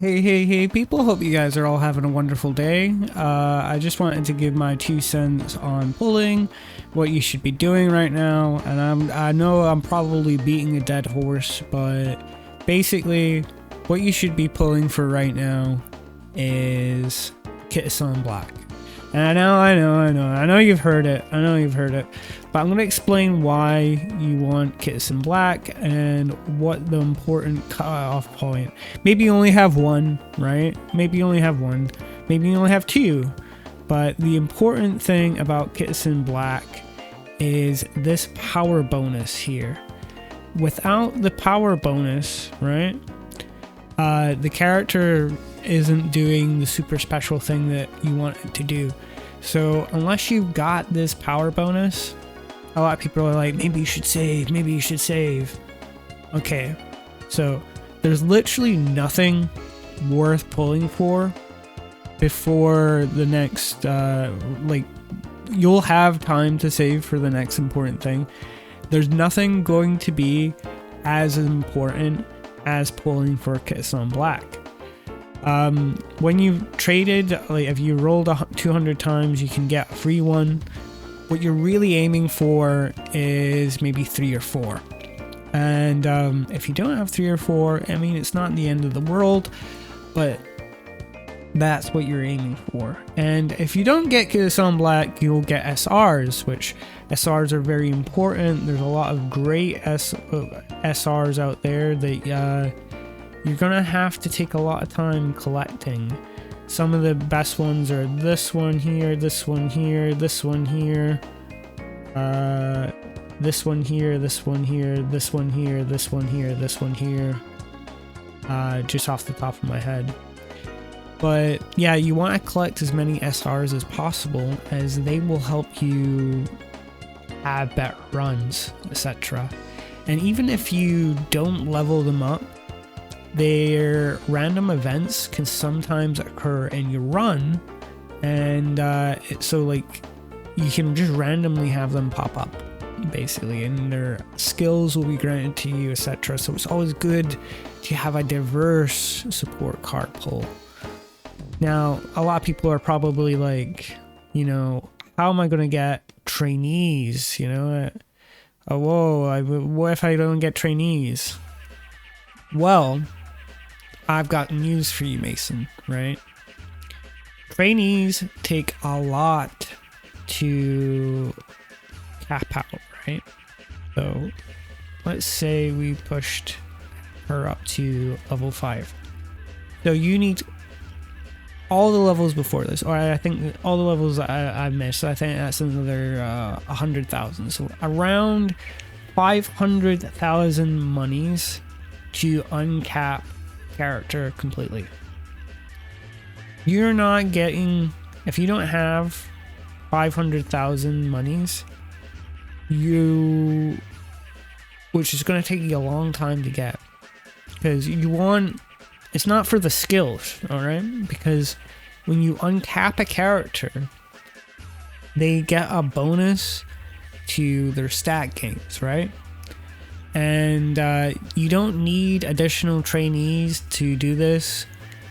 Hey, people. Hope you guys are all having a wonderful day. I just wanted to give my 2 cents on pulling, what you should be doing right now. And I know I'm probably beating a dead horse, but basically, what you should be pulling for right now is Kitasan Black. And I know you've heard it. But I'm going to explain why you want Kitasan Black and what the important cutoff point. Maybe you only have one, right? Maybe you only have one. Maybe you only have two. But the important thing about Kitasan Black is this power bonus here. Without the power bonus, right? The character isn't doing the super special thing that you want it to do. So unless you've got this power bonus, a lot of people are like, maybe you should save. Okay, so there's literally nothing worth pulling for before the next, you'll have time to save for the next important thing. There's nothing going to be as important as pulling for Kitasan Black. When you've traded, if you rolled 200 times, you can get a free one. What you're really aiming for is maybe 3 or 4. And if you don't have 3 or 4, I mean, it's not the end of the world, but that's what you're aiming for. And if you don't get Kitasan Black, you'll get SRs, which SRs are very important. There's a lot of great SRs out there that you're gonna have to take a lot of time collecting. Some of the best ones are this one here, this one here, this one here, this one here, this one here, this one here, this one here, this one here, just off the top of my head. But yeah, you want to collect as many SRs as possible, as they will help you have better runs, etc. And even if you don't level them up, their random events can sometimes occur in your run, and so like you can just randomly have them pop up basically, and their skills will be granted to you, etc. So it's always good to have a diverse support card pull. Now, a lot of people are probably like, how am I going to get trainees? What if I don't get trainees? Well, I've got news for you, Mason, right? Trainees take a lot to cap out, right? So, let's say we pushed her up to level 5. So you need all the levels before this, or I think all the levels I've missed, so I think that's another 100,000. So around 500,000 monies to uncap character completely. You're not getting, if you don't have 500,000 monies, which is going to take you a long time to get, because it's not for the skills, alright? Because when you uncap a character, they get a bonus to their stat gains, right? And you don't need additional trainees to do this.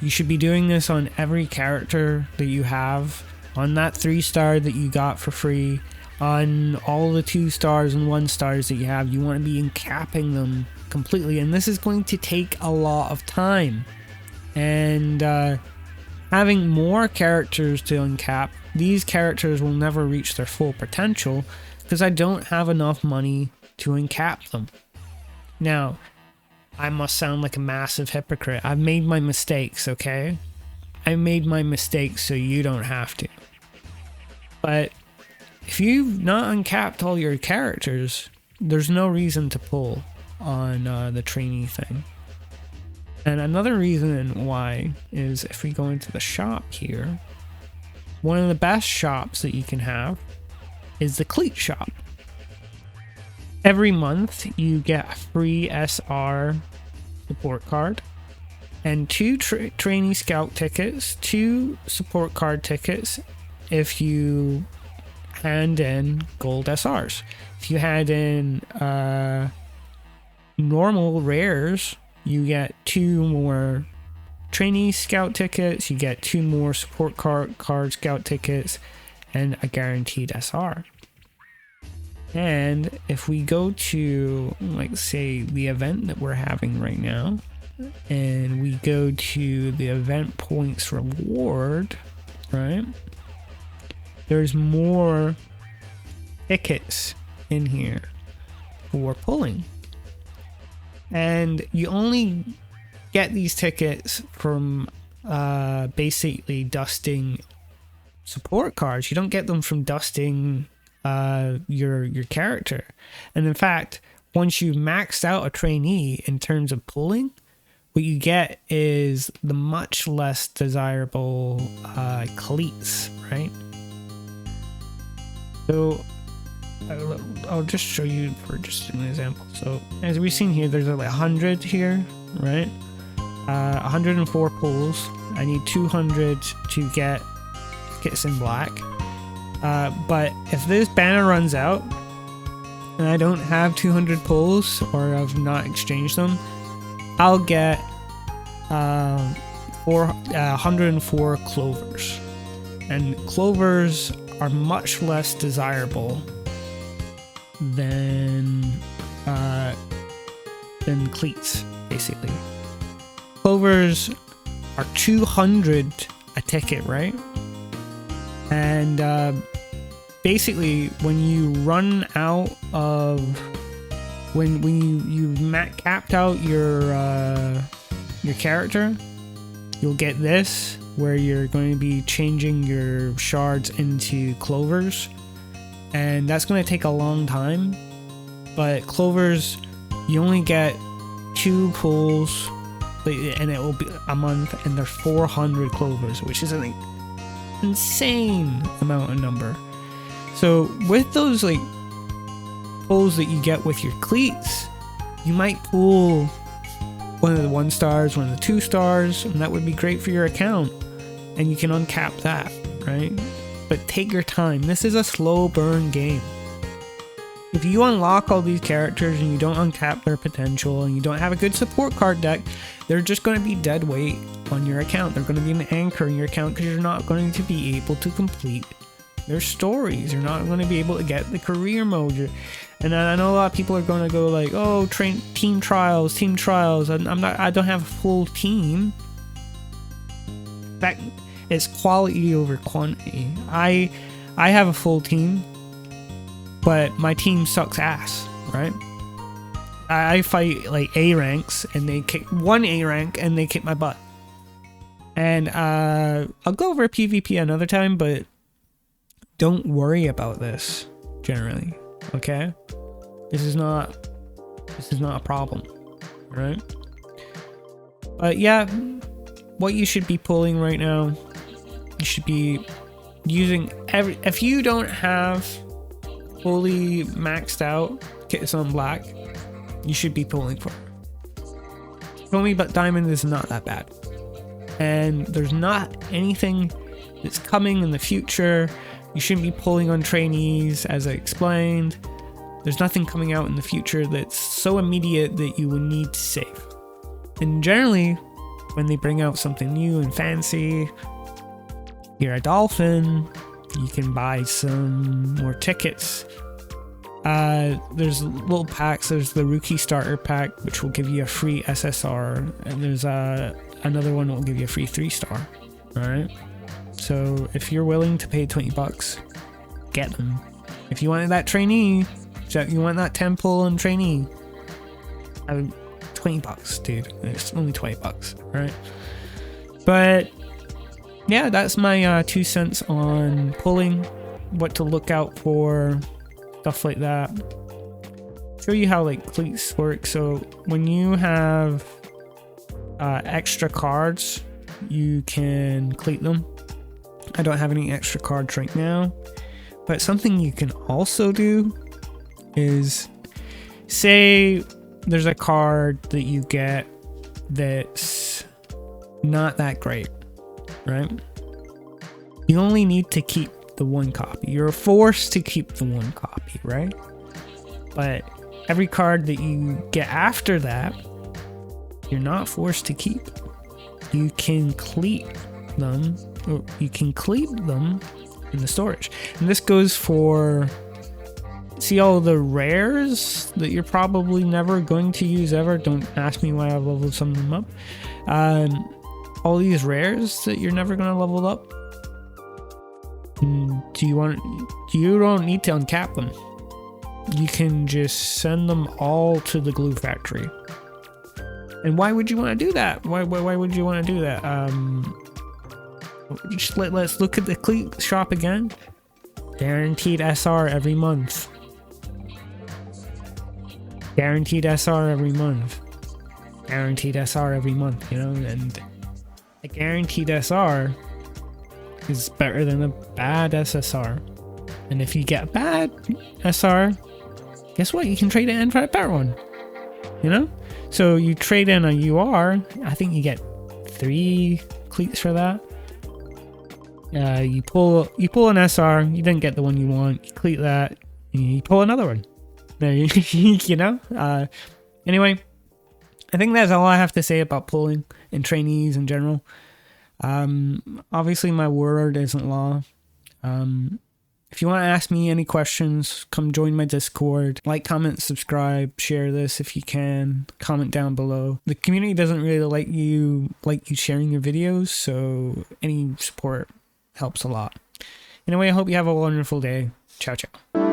You should be doing this on every character that you have, on that 3-star that you got for free, on all the 2-stars and 1-stars that you have. You want to be uncapping them completely, and this is going to take a lot of time. And having more characters to uncap, these characters will never reach their full potential because I don't have enough money to uncap them. Now, I must sound like a massive hypocrite. I've made my mistakes, okay? I made my mistakes so you don't have to. But if you've not uncapped all your characters, there's no reason to pull on the trainee thing. And another reason why is if we go into the shop here, one of the best shops that you can have is the Cleat shop. Every month you get a free SR support card and 2 trainee scout tickets, 2 support card tickets if you hand in gold SRs. If you hand in normal rares, you get 2 more trainee scout tickets, you get 2 more support card scout tickets, and a guaranteed SR. And if we go to, like, say, the event that we're having right now, and we go to the event points reward, right? There's more tickets in here for pulling. And you only get these tickets from basically dusting support cards. You don't get them from dusting your character. And in fact, once you maxed out a trainee in terms of pulling, what you get is the much less desirable cleats, right? So I'll just show you for just an example. So as we've seen here, there's like 100 here, right? 104 pulls. I need 200 to get tickets in black. But if this banner runs out and I don't have 200 pulls, or I've not exchanged them, I'll get 104 clovers. And clovers are much less desirable than cleats, basically. Clovers are 200 a ticket, right? And basically, when you run out of, when you capped out your character, you'll get this, where you're going to be changing your shards into clovers, and that's going to take a long time. But clovers, you only get 2 pulls, and it will be a month, and there's 400 clovers, which is an insane amount of number. So with those like pulls that you get with your cleats, you might pull one of the 1 stars, one of the 2 stars, and that would be great for your account, and you can uncap that, right? But take your time. This is a slow burn game. If you unlock all these characters and you don't uncap their potential, and you don't have a good support card deck, they're just going to be dead weight on your account. They're going to be an anchor in your account because you're not going to be able to complete their stories. You're not going to be able to get the career mode. And I know a lot of people are going to go like, oh, team trials. I don't have a full team. In fact, it's quality over quantity. I have a full team, but my team sucks ass, right? I fight like A ranks, and they kick 1 A rank, and they kick my butt. And I'll go over PvP another time, but don't worry about this generally, okay? This is not a problem, right? But yeah, what you should be pulling right now, you should be using if you don't have fully maxed out Kitasan black, you should be pulling for it. Tell me, but diamond is not that bad. And there's not anything that's coming in the future. You shouldn't be pulling on trainees, as I explained. There's nothing coming out in the future that's so immediate that you would need to save. And generally, when they bring out something new and fancy, you're a dolphin, you can buy some more tickets. There's little packs. There's the rookie starter pack, which will give you a free SSR, and there's another one that will give you a free 3-star. All right. So if you're willing to pay $20, get them. If you wanted that trainee, you want that 10 pull and trainee, $20, dude. It's only $20, right? But yeah, that's my 2 cents on pulling, what to look out for, stuff like that. Show you how like cleats work. So when you have extra cards, you can cleat them. I don't have any extra cards right now, but something you can also do is, say there's a card that you get that's not that great, right? You only need to keep the 1 copy. You're forced to keep the 1 copy, right? But every card that you get after that, you're not forced to keep. you can cleat them, or you can cleat them in the storage. And this goes for, see all the rares that you're probably never going to use ever. Don't ask me why I've leveled some of them up. All these rares that you're never going to level up, you don't need to uncap them. You can just send them all to the glue factory. And why would you want to do that? Why would you want to do that? Let's look at the Cleat shop again. Guaranteed SR every month. Guaranteed SR every month. Guaranteed SR every month, you know, and a guaranteed SR is better than a bad SSR. And if you get a bad SR, guess what? You can trade it in for a better one. You know? So you trade in a UR, I think you get 3 cleats for that. You pull an SR, you didn't get the one you want, you cleat that, and you pull another one. You know? Anyway, I think that's all I have to say about pulling and trainees in general. Obviously my word isn't law. If you want to ask me any questions, come join my Discord. Like, comment, subscribe, share this if you can. Comment down below. The community doesn't really like you sharing your videos, so any support helps a lot. Anyway, I hope you have a wonderful day. Ciao, ciao.